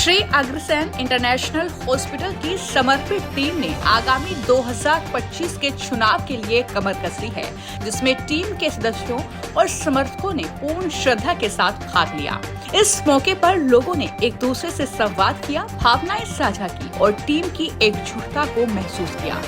Shri Agrasen international hospital की समर्पित team ने आगामी 2025 के चुनाव के लिए कमर कसी है, जिसमें टीम के सदस्यों और समर्थकों ने पूर्ण श्रद्धा के साथ भाग लिया। इस मौके पर लोगों ने एक दूसरे से संवाद किया, भावनाएं साझा की और टीम की एकजुटता को महसूस किया।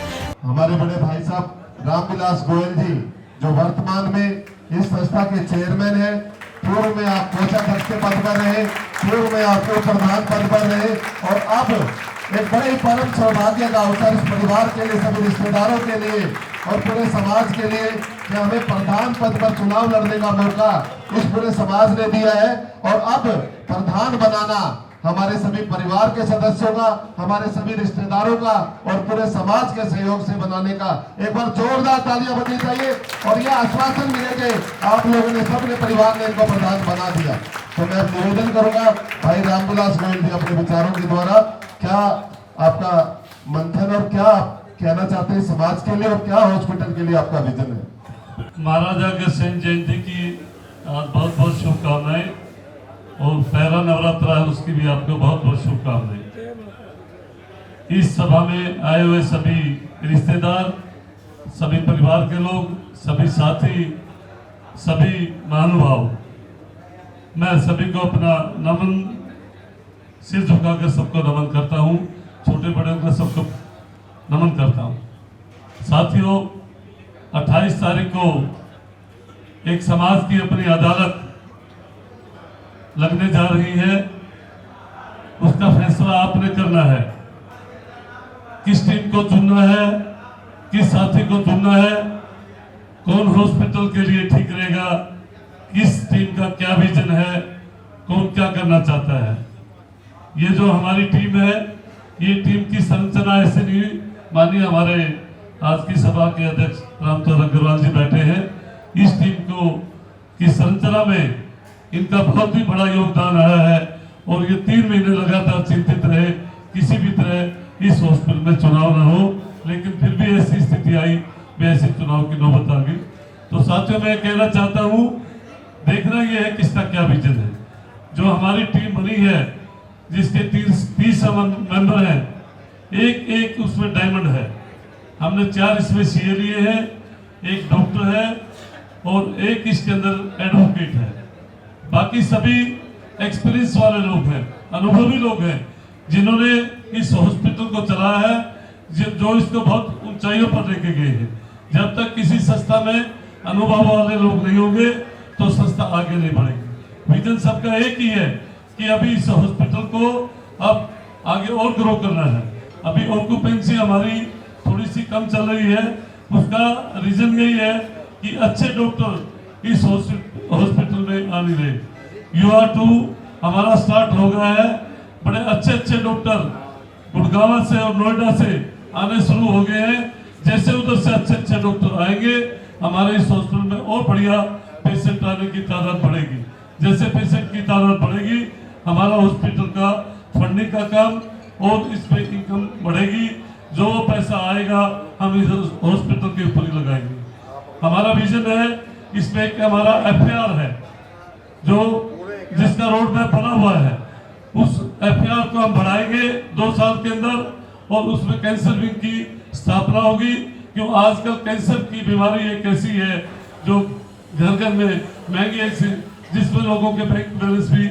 हमारे बड़े भाई साहब रामविलास गोयल जी, जो वर्तमान में इस संस्था के चेयरमैन हैं, पूर्व में आप कोषाध्यक्ष के पद पर रहे, पूर्व में आप प्रधान पद पर रहे और अब एक बड़े ही परम सौभाग्य का अवसर इस परिवार के लिए, सभी रिश्तेदारों के लिए और पूरे समाज के लिए कि हमें प्रधान पद पर चुनाव लड़ने का मौका इस पूरे समाज ने दिया है। और अब प्रधान बनाना हमारे सभी परिवार के सदस्यों का, हमारे सभी रिश्तेदारों का और पूरे समाज के सहयोग से बनाने का एक बार जोरदार तालियां बजनी चाहिए। और यह आश्वासन मिले कि आप लोगों ने, सबने परिवार ने इनको प्रधान बना दिया। तो मैं निवेदन करूंगा भाई रामविलास गोयल जी, अपने विचारों के द्वारा क्या आपका मंथन और क्या आप कहना चाहते हैं समाज के लिए और क्या हॉस्पिटल के लिए आपका विजन है। महाराजा अग्रसेन जयंती की बहुत बहुत शुभकामनाएं और पहला नवरात्र है उसकी भी आपको बहुत बहुत शुभकामनाएं। इस सभा में आए हुए सभी रिश्तेदार, सभी परिवार के लोग, सभी साथी, सभी महानुभाव, मैं सभी को अपना नमन, सिर झुकाकर सबको नमन करता हूं, छोटे बड़े को सबको नमन करता हूं। साथियों, 28 तारीख को एक समाज की अपनी अदालत लगने जा रही है। उसका फैसला आपने करना है, किस टीम को चुनना है, किस साथी को चुनना है, कौन हॉस्पिटल के लिए ठीक रहेगा, किस टीम का क्या विजन है, कौन क्या करना चाहता है। ये जो हमारी टीम है, ये टीम की संरचना ऐसे नहीं, मानिए हमारे आज की सभा के अध्यक्ष रामचंद्र अग्रवाल जी बैठे हैं, इस टीम को की संरचना में इनका बहुत ही बड़ा योगदान आया है और ये 3 महीने लगातार चिंतित रहे किसी भी तरह इस हॉस्पिटल में चुनाव ना हो, लेकिन फिर भी ऐसी स्थिति आई, ऐसे चुनाव की नौबत आ गई। तो साथियों, मैं कहना चाहता हूँ, देखना यह है किसका क्या विजन है। जो हमारी टीम बनी है, जिसके 30 मेंबर हैं, एक उसमें डायमंड है। हमने 4 इसमें सीए लिए हैं, एक डॉक्टर है और एक इसके अंदर एडवोकेट है। बाकी सभी एक्सपीरियंस वाले लोग हैं, अनुभवी लोग हैं, जिन्होंने इस हॉस्पिटल को चलाया है, जो इसको बहुत ऊंचाइयों पर लेके गए हैं। जब तक किसी संस्था में अनुभव वाले लोग नहीं होंगे तो संस्था आगे नहीं बढ़ेगी। विजन सबका एक ही है कि अभी इस हॉस्पिटल को अब आगे और ग्रो करना है। अभी ऑक्यूपेंसी हमारी थोड़ी सी कम चल रही है, उसका रीजन यही है कि अच्छे डॉक्टर इस हॉस्पिटल में आ नहीं रहे। UR2 हमारा स्टार्ट हो गया है, बड़े अच्छे डॉक्टर गुड़गांव से और नोएडा से आने शुरू हो गए हैं। जैसे उधर से अच्छे डॉक्टर आएंगे, हमारे इस हॉस्पिटल में और बढ़िया पेशेंट आने की तादाद बढ़ेगी। जैसे पेशेंट की तादाद बढ़ेगी, हमारा हॉस्पिटल का फंडिंग का काम और इस पे इनकम बढ़ेगी। जो पैसा आएगा हम इस हॉस्पिटल के ऊपर ही लगाएंगे। हमारा विजन है, इसमें एक हमारा FAR है जो जिसका रोड मैप बना हुआ है, उस FAR को हम बढ़ाएंगे 2 साल के अंदर और उसमें कैंसर विंग की स्थापना होगी। क्यों आजकल कैंसर की बीमारी एक ऐसी है जो घर में महंगी है, जिसमें लोगों के बैंक बैलेंस भी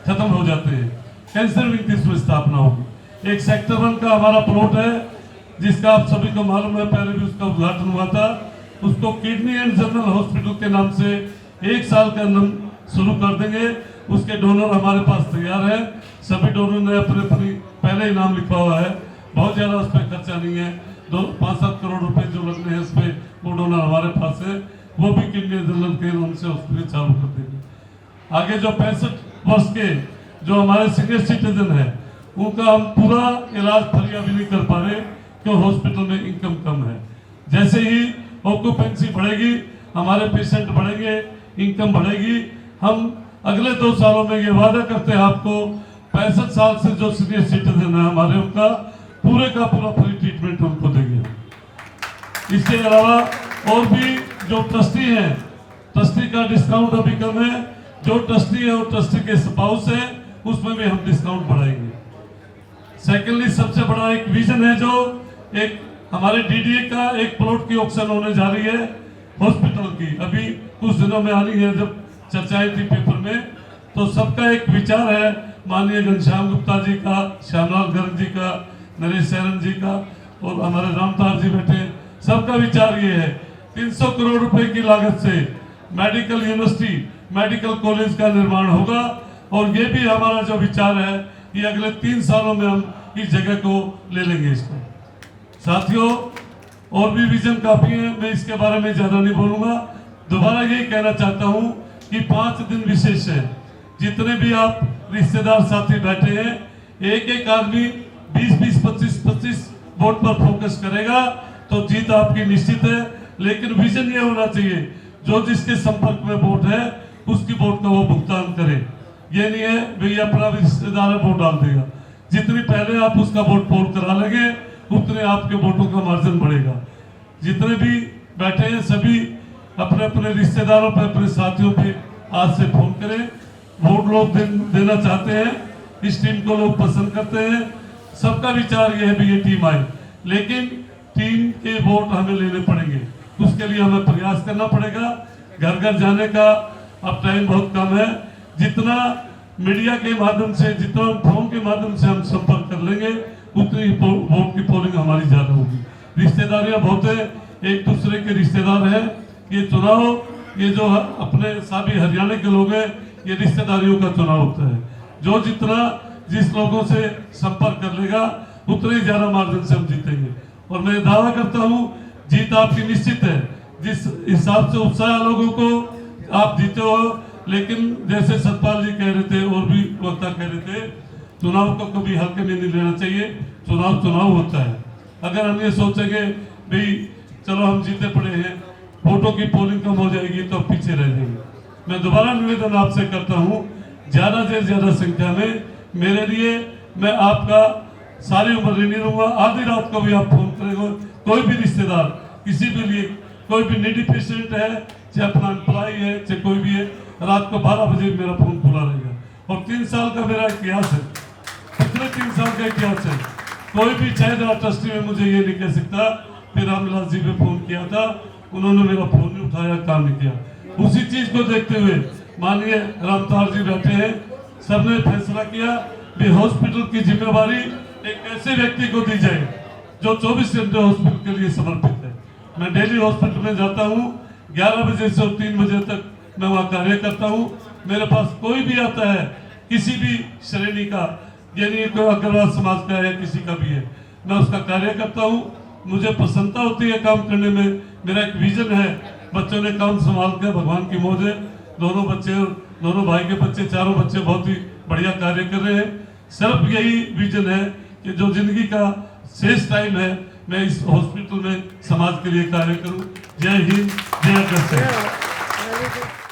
खत्म हो जाते हैं। कैंसर विंग की इसमें स्थापना होगी। एक सेक्टर 1 का हमारा प्लॉट है, जिसका आप सभी को मालूम है, पहले भी उसका उद्घाटन हुआ था। उसको किडनी एंड जनरल हॉस्पिटल के नाम से 1 साल के अंदर शुरू कर देंगे। उसके डोनर हमारे पास तैयार है, सभी डोनर ने अपने पहले ही नाम लिखा हुआ है। बहुत ज्यादा उस पर खर्चा नहीं है, 5-7 करोड़ रुपए जो लगने हैं उस पर, वो डोनर हमारे पास है। वो भी किडनी जनरल के नाम से हॉस्पिटल चालू कर देंगे। आगे जो 65 वर्ष के जो हमारे सीनियर सिटीजन है, उनका हम पूरा इलाज फ्री अभी नहीं कर पा रहे क्यों हॉस्पिटल में इनकम कम है। जैसे ही ऑक्यूपेंसी बढ़ेगी, हमारे पेशेंट बढ़ेंगे, इनकम बढ़ेगी। हम अगले 2 सालों में ये वादा करते हैं आपको, 65 साल से जो सीनियर सिटीजन है हमारे, उनका पूरे का पूरा फ्री ट्रीटमेंट उनको देंगे। इसके अलावा और भी जो ट्रस्टी हैं, ट्रस्टी का डिस्काउंट अभी कम है। जो ट्रस्टी है और ट्रस्टी के स्पाउस है, उसमें भी हम डिस्काउंट बढ़ाएंगे। सेकेंडली सबसे बड़ा एक विजन है जो एक हमारे डीडीए का एक प्लॉट की ऑक्शन होने जा रही है हॉस्पिटल की, अभी कुछ दिनों में आनी है। जब चर्चाएं थी पेपर में तो सबका एक विचार है, माननीय घनश्याम गुप्ता जी का, श्यामलाल गर्ग जी का, नरेश शरण जी का और हमारे रामतार जी बैठे, सबका विचार ये है 300 करोड़ रुपए की लागत से मेडिकल यूनिवर्सिटी, मेडिकल कॉलेज का निर्माण होगा। और ये भी हमारा जो विचार है ये अगले 3 सालों में हम इस जगह को ले लेंगे इसको। साथियों और भी विजन काफी है, मैं इसके बारे में ज्यादा नहीं बोलूंगा। दोबारा यही कहना चाहता हूं कि 5 दिन विशेष है। जितने भी आप रिश्तेदार साथी बैठे हैं, एक एक आदमी 20-20, 25-25 वोट पर फोकस करेगा तो जीत आपकी निश्चित है। लेकिन विजन ये होना चाहिए जो जिसके संपर्क में वोट है उसकी वोट का वो भुगतान करे। ये नहीं है भाई अपना रिश्तेदार है वोट डाल देगा। जितनी पहले आप उसका वोट पोल करा लेंगे उतने आपके वोटों का मार्जिन बढ़ेगा। जितने भी बैठे हैं सभी अपने अपने रिश्तेदारों पे, अपने साथियों पे आज से फोन करें। वोट लोग देना चाहते हैं, इस टीम को लोग पसंद करते हैं। सबका विचार ये है भी ये टीम आए, लेकिन टीम के वोट हमें लेने पड़ेंगे। उसके लिए हमें प्रयास करना पड़ेगा। घर घर जाने का अब टाइम बहुत कम है। जितना मीडिया के माध्यम से, जितना फोन के माध्यम से हम संपर्क कर लेंगे उतनी वोट की पोलिंग हमारी ज्यादा होगी। रिश्तेदारियां बहुत है, एक दूसरे के रिश्तेदार हैं। ये चुनाव, ये जो अपने सभी हरियाणा के लोग हैं, ये रिश्तेदारियों का चुनाव होता है। जो जितना जिस लोगों से संपर्क कर लेगा उतने ही ज्यादा मार्जिन से हम जीतेंगे। और मैं दावा करता हूं जीत आपकी निश्चित है। जिस हिसाब से उत्साह लोगों को आप जीते हो, लेकिन जैसे सतपाल जी कह रहे थे और भी वक्ता कह रहे थे, चुनाव को कभी हल्के में नहीं लेना चाहिए। चुनाव चुनाव होता है। अगर हम ये सोचेंगे भाई चलो हम जीते पड़े हैं, वोटों की पोलिंग कम हो जाएगी तो पीछे रह जाएंगे। मैं दोबारा निवेदन आपसे करता हूं, ज्यादा से ज्यादा संख्या में मेरे लिए, मैं आपका सारी उम्र नहीं रहूंगा। आधी रात को भी आप फोन करेंगे, कोई भी रिश्तेदार किसी भी लिए, कोई भी नीडी पेशेंट है, चाहे अपना एम्प्लॉय है, चाहे कोई भी है, रात को 12 बजे मेरा फोन खुला रहेगा। और 3 साल का मेरा इतिहास है, पिछले 3 साल का इतिहास है। कोई भी चाहे ट्रस्टी में मुझे ये नहीं कह सकता फिर रामविलास जी पे फोन किया था, उन्होंने मेरा फोन नहीं उठाया, काम नहीं किया। उसी चीज को देखते हुए माननीय रामतार जी बैठे हैं, सबने फैसला किया कि हॉस्पिटल की जिम्मेवारी एक ऐसे व्यक्ति को दी जाए जो 24 घंटे हॉस्पिटल के लिए समर्पित है। मैं डेली हॉस्पिटल में जाता हूँ, 11 बजे से 3 बजे तक मैं वहाँ कार्य करता हूँ। मेरे पास कोई भी आता है किसी भी श्रेणी का, यानी कोई अग्रवाल समाज का है, किसी का भी है, मैं उसका कार्य करता हूँ। मुझे प्रसन्नता होती है काम करने में। मेरा एक विजन है, बच्चों ने काम संभाल कर, भगवान की मौज है, दोनों बच्चे, दोनों भाई के बच्चे, चारों बच्चे बहुत ही बढ़िया कार्य कर रहे हैं। सिर्फ यही विजन है कि जो जिंदगी का शेष टाइम है मैं इस हॉस्पिटल में समाज के लिए कार्य करूं। जय हिंद, जय अग्रसेन।